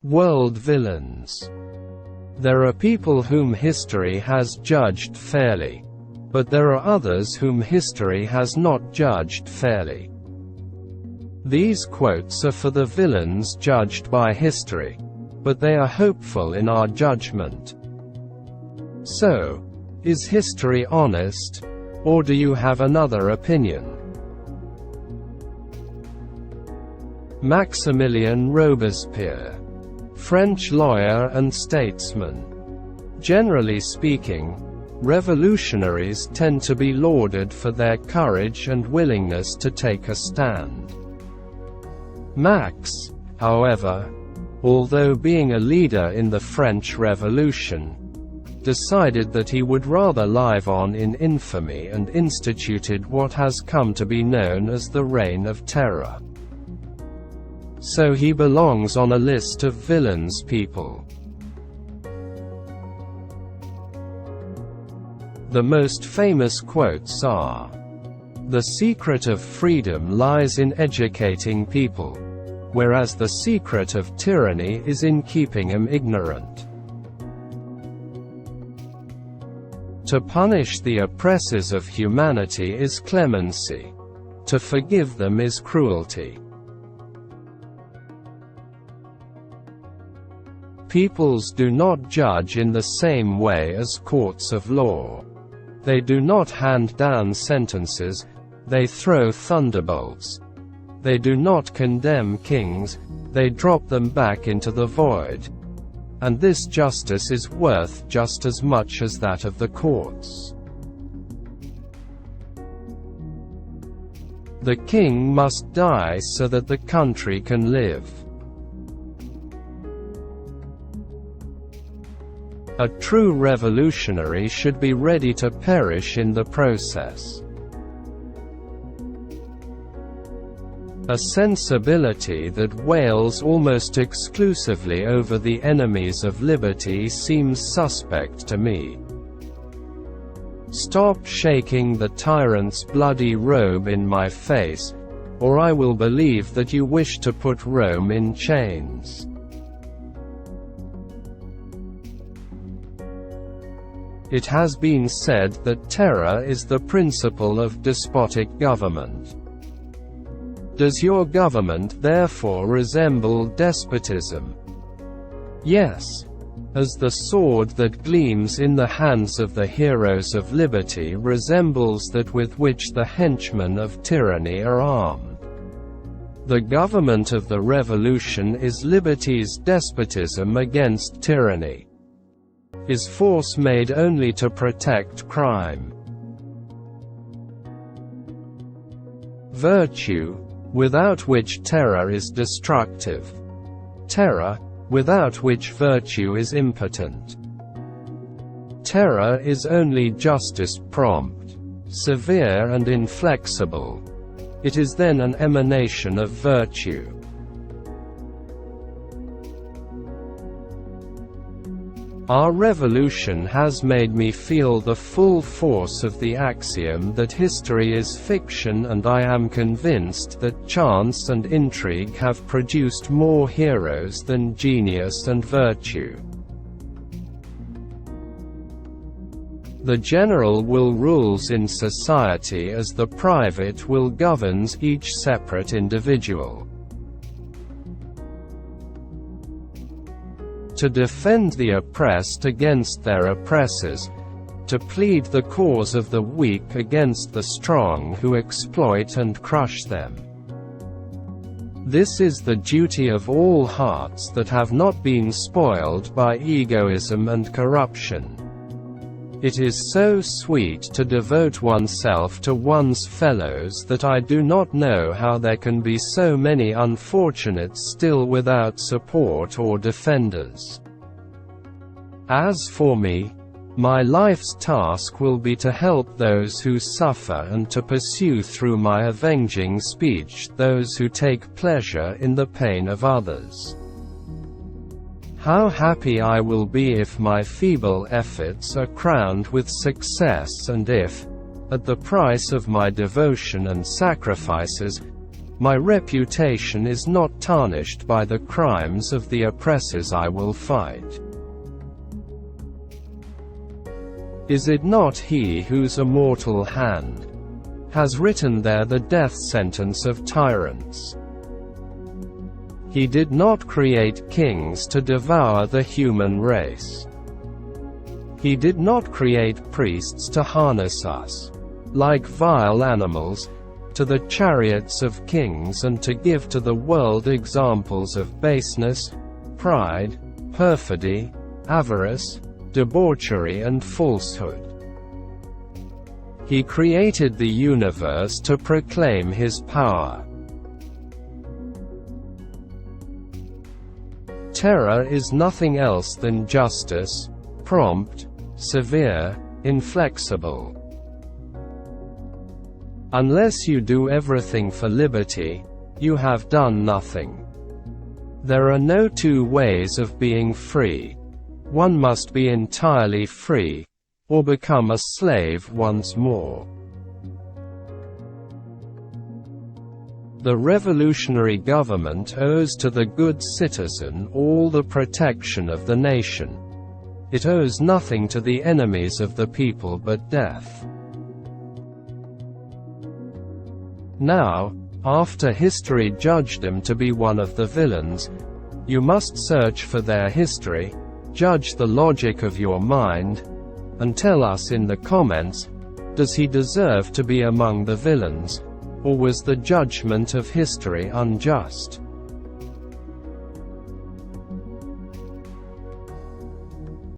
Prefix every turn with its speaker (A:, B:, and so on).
A: World villains. There are people whom history has judged fairly. But there are others whom history has not judged fairly. These quotes are for the villains judged by history. But they are hopeful in our judgment. So, is history honest? Or do you have another opinion? Maximilien Robespierre, French lawyer and statesman. Generally speaking, revolutionaries tend to be lauded for their courage and willingness to take a stand. Max, however, although being a leader in the French Revolution, decided that he would rather live on in infamy and instituted what has come to be known as the Reign of Terror. So he belongs on a list of villains people. The most famous quotes are, "The secret of freedom lies in educating people, whereas the secret of tyranny is in keeping them ignorant. To punish the oppressors of humanity is clemency. To forgive them is cruelty." Peoples do not judge in the same way as courts of law. They do not hand down sentences, they throw thunderbolts. They do not condemn kings, they drop them back into the void. And this justice is worth just as much as that of the courts. The king must die so that the country can live. A true revolutionary should be ready to perish in the process. A sensibility that wails almost exclusively over the enemies of liberty seems suspect to me. Stop shaking the tyrant's bloody robe in my face, or I will believe that you wish to put Rome in chains. It has been said that terror is the principle of despotic government. Does your government therefore resemble despotism? Yes. As the sword that gleams in the hands of the heroes of liberty resembles that with which the henchmen of tyranny are armed. The government of the revolution is liberty's despotism against tyranny. Is force made only to protect crime? Virtue, without which terror is destructive. Terror, without which virtue is impotent. Terror is only justice prompt, severe and inflexible. It is then an emanation of virtue. Our revolution has made me feel the full force of the axiom that history is fiction, and I am convinced that chance and intrigue have produced more heroes than genius and virtue. The general will rules in society as the private will governs each separate individual. To defend the oppressed against their oppressors, to plead the cause of the weak against the strong who exploit and crush them. This is the duty of all hearts that have not been spoiled by egoism and corruption. It is so sweet to devote oneself to one's fellows that I do not know how there can be so many unfortunates still without support or defenders. As for me, my life's task will be to help those who suffer and to pursue through my avenging speech those who take pleasure in the pain of others. How happy I will be if my feeble efforts are crowned with success, and if, at the price of my devotion and sacrifices, My reputation is not tarnished by the crimes of the oppressors I will fight. Is it not he whose immortal hand has written there the death sentence of tyrants? He did not create kings to devour the human race. He did not create priests to harness us, like vile animals, to the chariots of kings and to give to the world examples of baseness, pride, perfidy, avarice, debauchery and falsehood. He created the universe to proclaim his power. Terror is nothing else than justice, prompt, severe, inflexible. Unless you do everything for liberty, you have done nothing. There are no two ways of being free. One must be entirely free, or become a slave once more. The revolutionary government owes to the good citizen all the protection of the nation. It owes nothing to the enemies of the people but death. Now, after history judged them to be one of the villains, you must search for their history, judge the logic of your mind, and tell us in the comments, does he deserve to be among the villains, or was the judgment of history unjust?